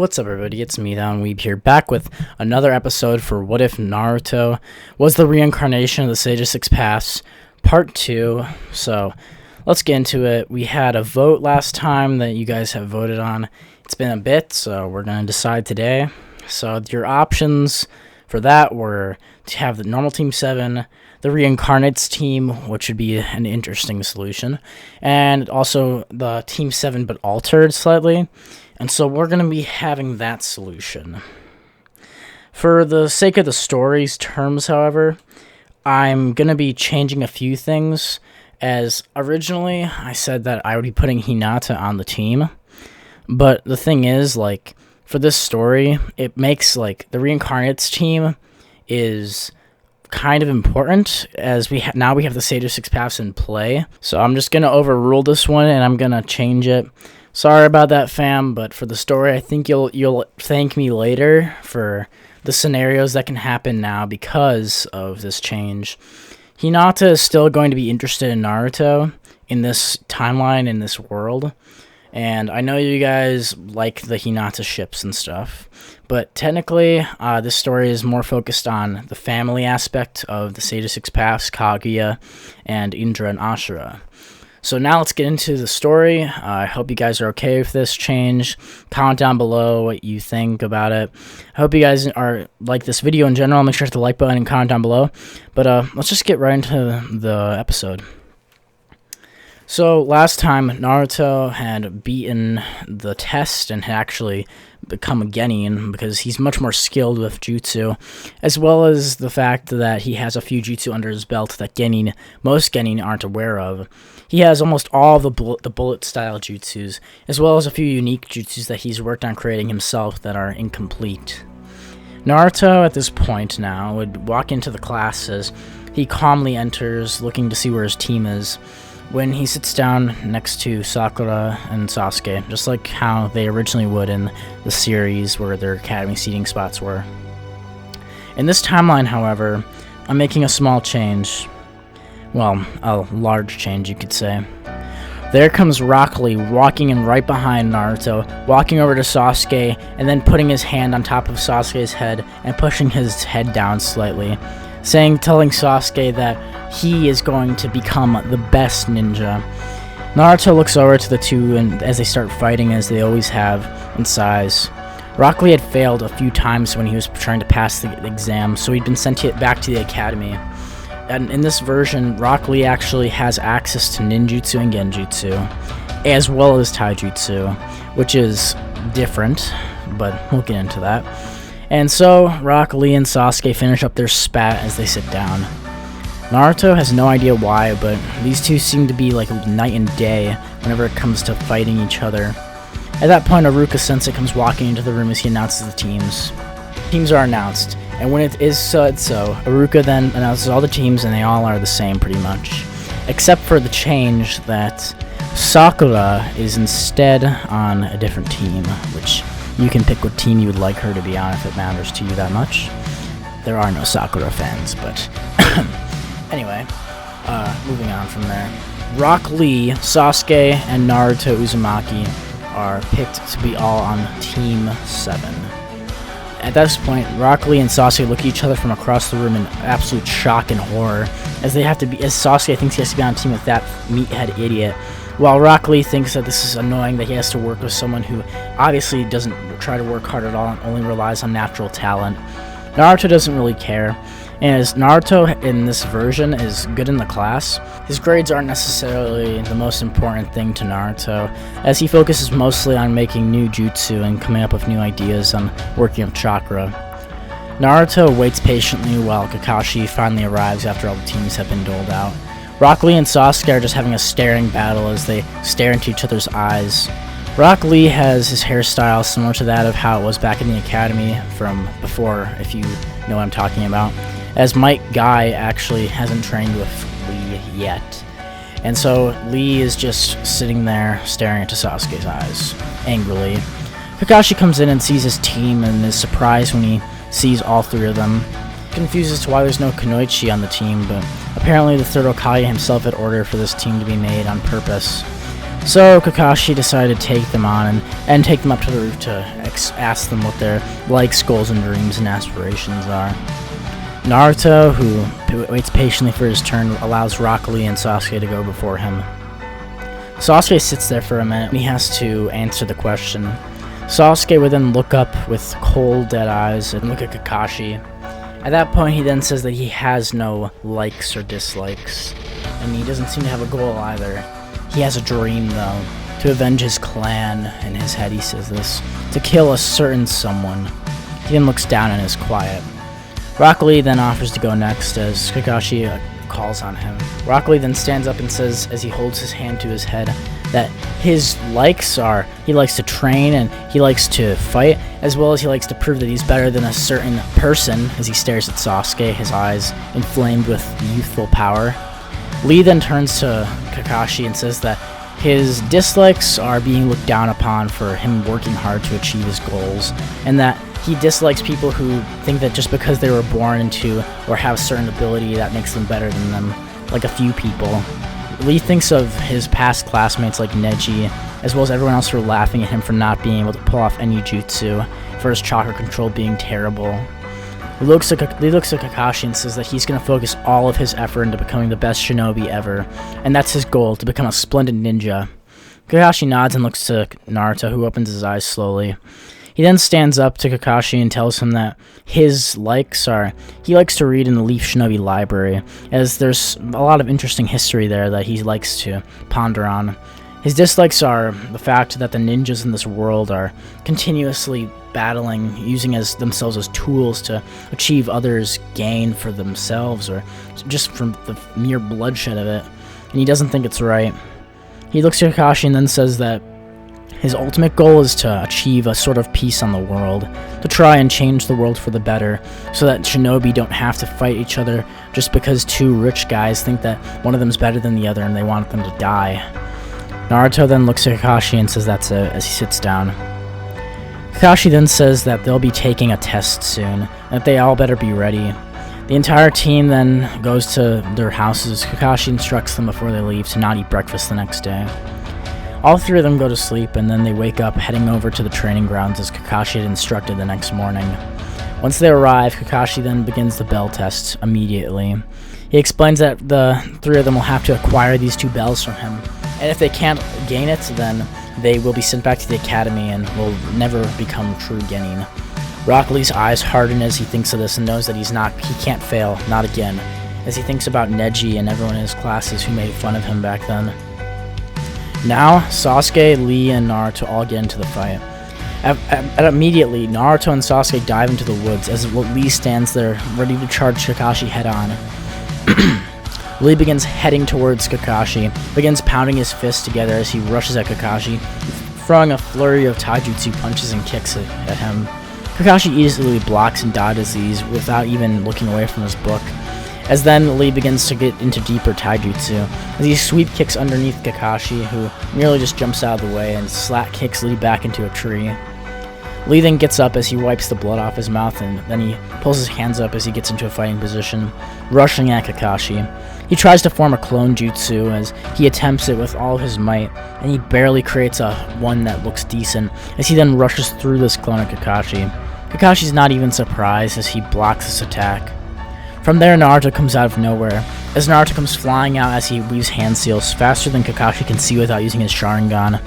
What's up, everybody? It's me, Weeb here, back with another episode for What If Naruto Was the Reincarnation of the Sage of Six Paths, Part 2. So, let's get into it. We had a vote last time that you guys have voted on. It's been a bit, so we're going to decide today. So, your options for that were to have the normal Team 7, the Reincarnates team, which would be an interesting solution, and also the Team 7 but altered slightly. And so we're going to be having that solution. For the sake of the story's terms, however, I'm going to be changing a few things, as originally I said that I would be putting Hinata on the team. But the thing is, like, for this story, it makes, like, the Reincarnates team is kind of important, as now we have the Sage of Six Paths in play. So I'm just going to overrule this one, and I'm going to change it. Sorry about that, fam, but for the story, I think you'll thank me later for the scenarios that can happen now because of this change. Hinata is still going to be interested in Naruto in this timeline, in this world, and I know you guys like the Hinata ships and stuff, but technically, this story is more focused on the family aspect of the Sage of Six Paths, Kaguya, and Indra and Ashura. So now let's get into the story. I hope you guys are okay with this change. Comment down below what you think about it. I hope you guys are like this video in general. Make sure to hit the like button and comment down below. But let's just get right into the episode. So last time, Naruto had beaten the test and had actually become a genin because he's much more skilled with jutsu, as well as the fact that he has a few jutsu under his belt that most genin aren't aware of. He has almost all the bullet-style jutsus, as well as a few unique jutsus that he's worked on creating himself that are incomplete. Naruto, at this point now, would walk into the class as he calmly enters, looking to see where his team is, when he sits down next to Sakura and Sasuke, just like how they originally would in the series where their academy seating spots were. In this timeline, however, I'm making a small change. Well, a large change, you could say. There comes Rock Lee walking in right behind Naruto, walking over to Sasuke, and then putting his hand on top of Sasuke's head and pushing his head down slightly, telling Sasuke that he is going to become the best ninja. Naruto looks over to the two and as they start fighting, as they always have, in size. Rock Lee had failed a few times when he was trying to pass the exam, so he'd been sent back to the academy. And in this version, Rock Lee actually has access to ninjutsu and genjutsu, as well as taijutsu, which is different, but we'll get into that. And so, Rock Lee and Sasuke finish up their spat as they sit down. Naruto has no idea why, but these two seem to be like night and day whenever it comes to fighting each other. At that point, Iruka-sensei comes walking into the room as he announces the teams. Teams are announced, and when it is said so, Iruka then announces all the teams, and they all are the same pretty much, except for the change that Sakura is instead on a different team, which you can pick what team you would like her to be on if it matters to you that much. There are no Sakura fans, but anyway, moving on from there. Rock Lee, Sasuke, and Naruto Uzumaki are picked to be all on Team 7. At this point, Rock Lee and Sasuke look at each other from across the room in absolute shock and horror, as Sasuke thinks he has to be on a team with that meathead idiot, while Rock Lee thinks that this is annoying that he has to work with someone who obviously doesn't try to work hard at all and only relies on natural talent. Naruto doesn't really care, and as Naruto in this version is good in the class, his grades aren't necessarily the most important thing to Naruto, as he focuses mostly on making new jutsu and coming up with new ideas on working with chakra. Naruto waits patiently while Kakashi finally arrives after all the teams have been doled out. Rock Lee and Sasuke are just having a staring battle as they stare into each other's eyes. Rock Lee has his hairstyle similar to that of how it was back in the academy from before, if you know what I'm talking about, as Mike Guy actually hasn't trained with Lee yet. And so Lee is just sitting there staring into Sasuke's eyes, angrily. Kakashi comes in and sees his team and is surprised when he sees all three of them. Confused as to why there's no Kunoichi on the team, but apparently the third Hokage himself had ordered for this team to be made on purpose. So Kakashi decided to take them on and take them up to the roof to ask them what their likes, goals, and dreams and aspirations are. Naruto, who waits patiently for his turn, allows Rock Lee and Sasuke to go before him. Sasuke sits there for a minute and he has to answer the question. Sasuke would then look up with cold, dead eyes and look at Kakashi. At that point, he then says that he has no likes or dislikes, and he doesn't seem to have a goal either. He has a dream, though, to avenge his clan. In his head, he says this, to kill a certain someone. He then looks down and is quiet. Rock Lee then offers to go next as Kakashi calls on him. Rock Lee then stands up and says, as he holds his hand to his head, that his likes are, he likes to train and he likes to fight, as well as he likes to prove that he's better than a certain person, as he stares at Sasuke, his eyes inflamed with youthful power. Lee then turns to Kakashi and says that his dislikes are being looked down upon for him working hard to achieve his goals, and that he dislikes people who think that just because they were born into or have certain ability that makes them better than them, like a few people. Lee thinks of his past classmates like Neji, as well as everyone else who were laughing at him for not being able to pull off any jutsu, for his chakra control being terrible. Lee looks at Kakashi and says that he's going to focus all of his effort into becoming the best shinobi ever, and that's his goal, to become a splendid ninja. Kakashi nods and looks to Naruto, who opens his eyes slowly. He then stands up to Kakashi and tells him that his likes are, he likes to read in the Leaf Shinobi Library, as there's a lot of interesting history there that he likes to ponder on. His dislikes are the fact that the ninjas in this world are continuously battling, using themselves as tools to achieve others' gain for themselves, or just from the mere bloodshed of it, and he doesn't think it's right. He looks at Kakashi and then says that his ultimate goal is to achieve a sort of peace on the world, to try and change the world for the better, so that shinobi don't have to fight each other just because two rich guys think that one of them's better than the other and they want them to die. Naruto then looks at Kakashi and says that's it, as he sits down. Kakashi then says that they'll be taking a test soon, and that they all better be ready. The entire team then goes to their houses. Kakashi instructs them before they leave to not eat breakfast the next day. All three of them go to sleep, and then they wake up heading over to the training grounds as Kakashi had instructed the next morning. Once they arrive, Kakashi then begins the bell test immediately. He explains that the three of them will have to acquire these two bells from him, and if they can't gain it, then they will be sent back to the academy and will never become true genin. Rock Lee's eyes harden as he thinks of this and knows that he can't fail, not again, as he thinks about Neji and everyone in his classes who made fun of him back then. Now, Sasuke, Lee, and Naruto all get into the fight. Immediately, Naruto and Sasuke dive into the woods as Lee stands there ready to charge Kakashi head-on. Lee begins heading towards Kakashi, begins pounding his fists together as he rushes at Kakashi, throwing a flurry of taijutsu punches and kicks at him. Kakashi easily blocks and dodges these without even looking away from his book, as then Lee begins to get into deeper taijutsu, as he sweep kicks underneath Kakashi, who merely just jumps out of the way and slap kicks Lee back into a tree. Lee then gets up as he wipes the blood off his mouth, and then he pulls his hands up as he gets into a fighting position, rushing at Kakashi. He tries to form a clone jutsu as he attempts it with all of his might, and he barely creates one that looks decent, as he then rushes through this clone at Kakashi. Kakashi's not even surprised as he blocks this attack. From there, Naruto comes out of nowhere, as Naruto comes flying out as he weaves hand seals faster than Kakashi can see without using his Sharingan.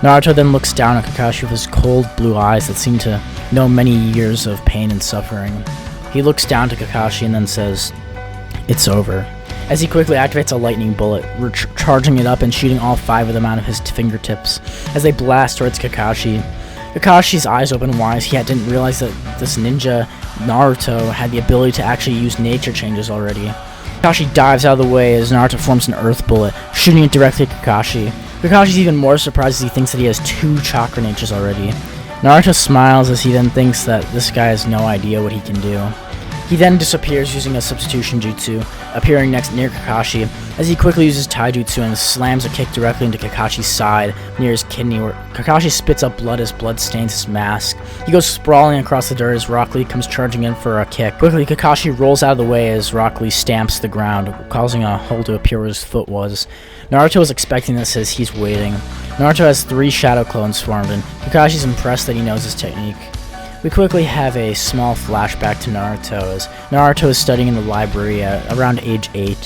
Naruto then looks down at Kakashi with his cold blue eyes that seem to know many years of pain and suffering. He looks down to Kakashi and then says, "It's over," as he quickly activates a lightning bullet, charging it up and shooting all 5 of them out of his fingertips as they blast towards Kakashi. Kakashi's eyes open wide as he didn't realize that this ninja, Naruto, had the ability to actually use nature changes already. Kakashi dives out of the way as Naruto forms an earth bullet, shooting it directly at Kakashi. Kakashi's even more surprised as he thinks that he has 2 chakra natures already. Naruto smiles as he then thinks that this guy has no idea what he can do. He then disappears using a substitution jutsu, appearing near Kakashi, as he quickly uses taijutsu and slams a kick directly into Kakashi's side near his kidney, where Kakashi spits up blood as blood stains his mask. He goes sprawling across the dirt as Rock Lee comes charging in for a kick. Quickly, Kakashi rolls out of the way as Rock Lee stamps the ground, causing a hole to appear where his foot was. Naruto was expecting this as he's waiting. Naruto has 3 shadow clones formed, and Kakashi's impressed that he knows his technique. We quickly have a small flashback to Naruto as Naruto is studying in the library at around age 8.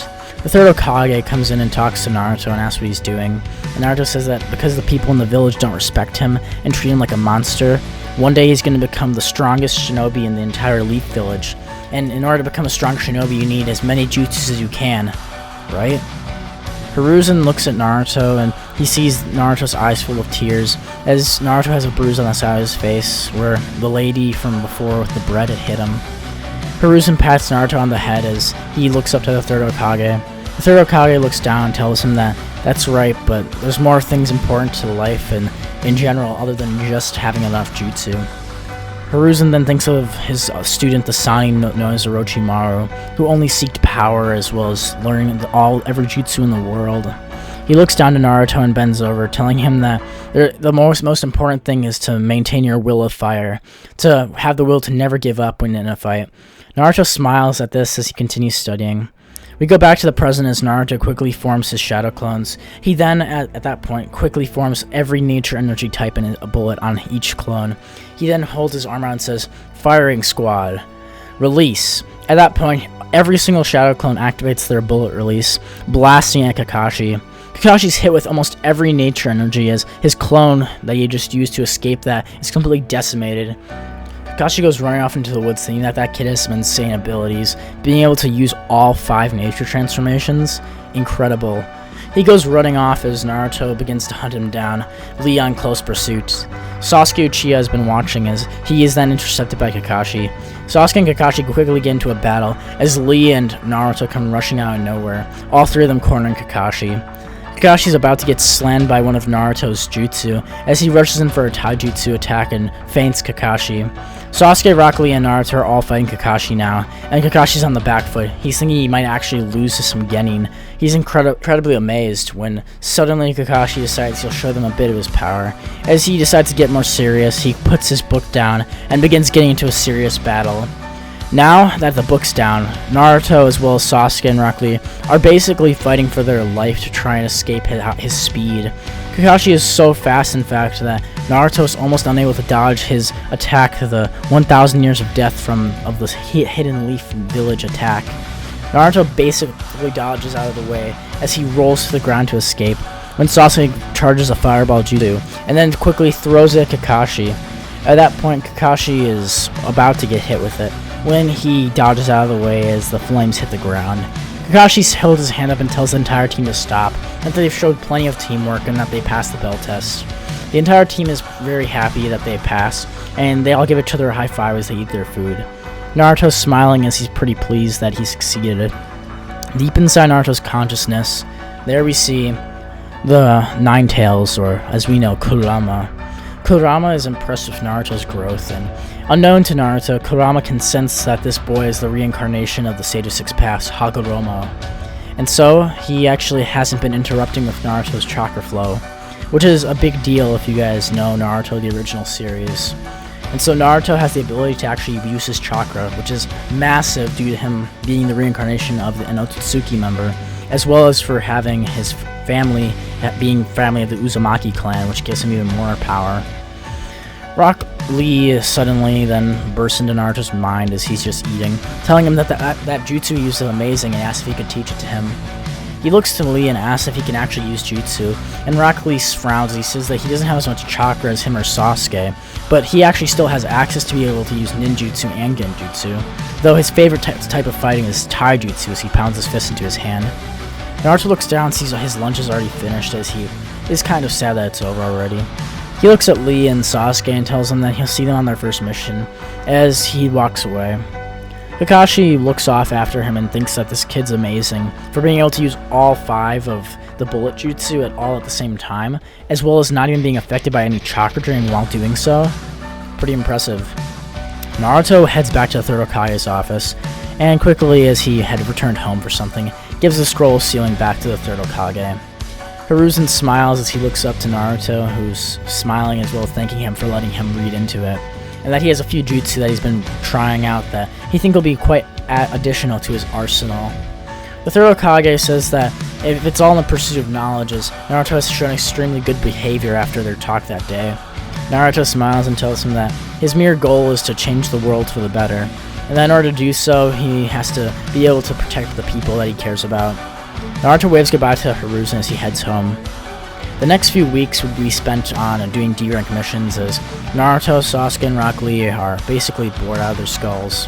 The third Hokage comes in and talks to Naruto and asks what he's doing, and Naruto says that because the people in the village don't respect him and treat him like a monster, one day he's going to become the strongest shinobi in the entire Leaf Village, and in order to become a strong shinobi you need as many jutsus as you can, right? Hiruzen looks at Naruto and he sees Naruto's eyes full of tears as Naruto has a bruise on the side of his face where the lady from before with the bread had hit him. Hiruzen pats Naruto on the head as he looks up to the third Hokage. The third Hokage looks down and tells him that that's right, but there's more things important to life and in general other than just having enough jutsu. Hiruzen then thinks of his student, the Sani known as Orochimaru, who only seeked power as well as learning every jutsu in the world. He looks down to Naruto and bends over, telling him that the most important thing is to maintain your will of fire, to have the will to never give up when in a fight. Naruto smiles at this as he continues studying. We go back to the present as Naruto quickly forms his shadow clones. He then, at that point, quickly forms every nature energy type in a bullet on each clone. He then holds his arm out and says, "Firing squad. Release." At that point, every single shadow clone activates their bullet release, blasting at Kakashi. Kakashi's hit with almost every nature energy as his clone that he just used to escape that is completely decimated. Kakashi goes running off into the woods thinking that kid has some insane abilities. Being able to use all 5 nature transformations, incredible. He goes running off as Naruto begins to hunt him down, Lee on close pursuit. Sasuke Uchiha has been watching as he is then intercepted by Kakashi. Sasuke and Kakashi quickly get into a battle as Lee and Naruto come rushing out of nowhere, all 3 of them cornering Kakashi. Kakashi's about to get slammed by one of Naruto's jutsu as he rushes in for a taijutsu attack and feints Kakashi. Sasuke, Rock Lee, and Naruto are all fighting Kakashi now, and Kakashi's on the back foot. He's thinking he might actually lose to some genin. He's incredibly amazed when suddenly Kakashi decides he'll show them a bit of his power. As he decides to get more serious, he puts his book down and begins getting into a serious battle. Now that the book's down, Naruto as well as Sasuke and Rock Lee are basically fighting for their life to try and escape his speed. Kakashi is so fast, in fact, that Naruto is almost unable to dodge his attack to the 1,000 years of death of this hidden leaf village attack. Naruto basically dodges out of the way as he rolls to the ground to escape when Sasuke charges a fireball jutsu and then quickly throws it at Kakashi. At that point, Kakashi is about to get hit with it when he dodges out of the way as the flames hit the ground. Kakashi held his hand up and tells the entire team to stop, and that they've showed plenty of teamwork and that they passed the bell test. The entire team is very happy that they passed, and they all give each other a high five as they eat their food. Naruto's smiling as he's pretty pleased that he succeeded. Deep inside Naruto's consciousness, there we see the Nine Tails, or as we know, Kurama. Kurama is impressed with Naruto's growth, and unknown to Naruto, Kurama can sense that this boy is the reincarnation of the Sage of Six Paths, Hagoromo. And so, he actually hasn't been interrupting with Naruto's chakra flow, which is a big deal if you guys know Naruto, the original series. And so Naruto has the ability to actually use his chakra, which is massive due to him being the reincarnation of an Otsutsuki member, as well as for having his family being family of the Uzumaki clan, which gives him even more power. Rock Lee suddenly then bursts into Naruto's mind as he's just eating, telling him that that jutsu he used is amazing and asks if he could teach it to him. He looks to Lee and asks if he can actually use jutsu, and Rock Lee frowns as he says that he doesn't have as much chakra as him or Sasuke, but he actually still has access to be able to use ninjutsu and genjutsu, though his favorite type of fighting is taijutsu as he pounds his fist into his hand. Naruto looks down and sees that his lunch is already finished as he is kind of sad that it's over already. He looks at Lee and Sasuke and tells them that he'll see them on their first mission as he walks away. Kakashi looks off after him and thinks that this kid's amazing for being able to use all 5 of the bullet jutsu at the same time, as well as not even being affected by any chakra drain while doing so. Pretty impressive. Naruto heads back to the third Hokage's office, and quickly as he had returned home for something, gives the scroll sealing back to the third Hokage. Hiruzen smiles as he looks up to Naruto, who's smiling as well, thanking him for letting him read into it, and that he has a few jutsu that he's been trying out that he thinks will be quite additional to his arsenal. The third Hokage says that if it's all in the pursuit of knowledge, as Naruto has shown extremely good behavior after their talk that day. Naruto smiles and tells him that his mere goal is to change the world for the better, and that in order to do so, he has to be able to protect the people that he cares about. Naruto waves goodbye to Hiruzen as he heads home. The next few weeks would be spent on doing D-rank missions, as Naruto, Sasuke, and Rock Lee are basically bored out of their skulls.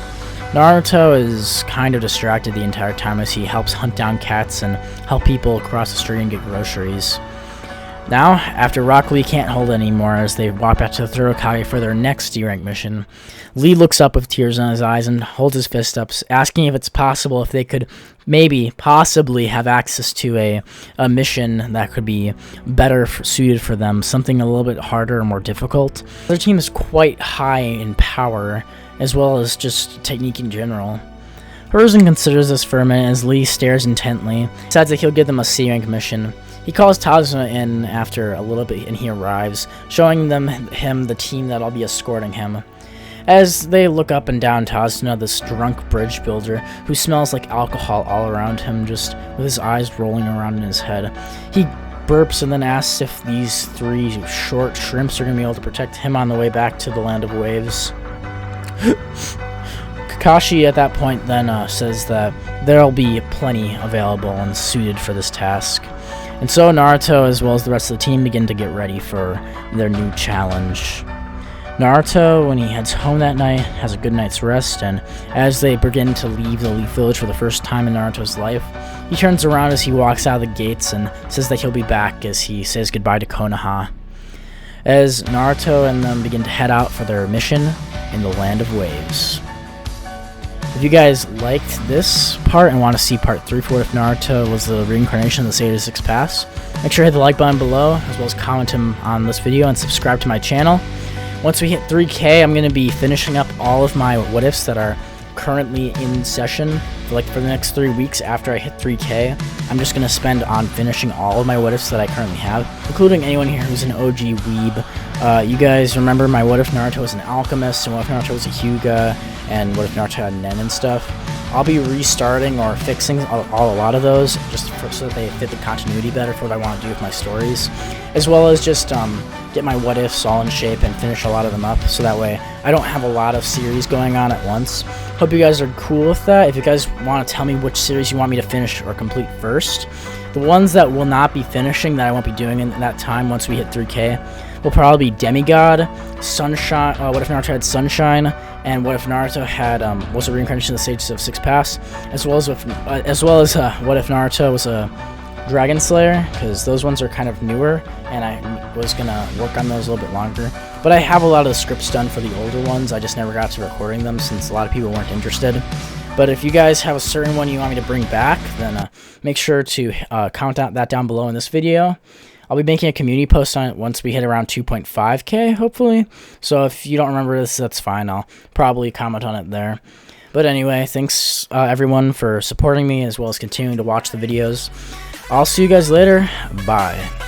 Naruto is kind of distracted the entire time as he helps hunt down cats and help people cross the street and get groceries. Now, after Rock Lee can't hold it anymore as they walk back to the Third for their next D-rank mission, Lee looks up with tears in his eyes and holds his fist up, asking if it's possible if they could possibly have access to a mission that could be better suited for them, something a little bit harder and more difficult. Their team is quite high in power, as well as just technique in general. Hiruzen considers this for a minute as Lee stares intently, decides that he'll give them a C-rank mission. He calls Tazuna in after a little bit and he arrives, showing him the team that'll be escorting him. As they look up and down Tazuna, this drunk bridge builder who smells like alcohol all around him, just with his eyes rolling around in his head. He burps and then asks if these 3 short shrimps are going to be able to protect him on the way back to the Land of Waves. Kakashi at that point then says that there'll be plenty available and suited for this task. And so Naruto, as well as the rest of the team, begin to get ready for their new challenge. Naruto, when he heads home that night, has a good night's rest, and as they begin to leave the Leaf Village for the first time in Naruto's life, he turns around as he walks out of the gates and says that he'll be back as he says goodbye to Konoha. As Naruto and them begin to head out for their mission in the Land of Waves. If you guys liked this part and want to see part 3 for What If Naruto was the reincarnation of the Sage of Six Paths, make sure to hit the like button below, as well as comment on this video and subscribe to my channel. Once we hit 3K, I'm going to be finishing up all of my what ifs that are currently in session for the next 3 weeks after I hit 3K. I'm just going to spend on finishing all of my what ifs that I currently have, including anyone here who's an OG weeb. You guys remember my what if Naruto was an alchemist, and what if Naruto was a Hyuga, and what if Naruto had Nen and stuff. I'll be restarting or fixing a lot of those just so that they fit the continuity better for what I want to do with my stories, as well as just get my what ifs all in shape and finish a lot of them up, so that way I don't have a lot of series going on at once. Hope you guys are cool with that. If you guys want to tell me which series you want me to finish or complete first, the ones that will not be finishing, that I won't be doing in that time once we hit 3K, will probably be Demigod, Sunshine, What If Naruto had Sunshine, and What If Naruto had was a reincarnation of the Sage of Six Paths, as well as What If Naruto was a Dragon Slayer, because those ones are kind of newer, and I was gonna work on those a little bit longer. But I have a lot of the scripts done for the older ones. I just never got to recording them since a lot of people weren't interested. But if you guys have a certain one you want me to bring back, then make sure to comment that down below in this video. I'll be making a community post on it once we hit around 2.5K, hopefully. So if you don't remember this, that's fine. I'll probably comment on it there. But anyway, thanks everyone for supporting me, as well as continuing to watch the videos. I'll see you guys later. Bye.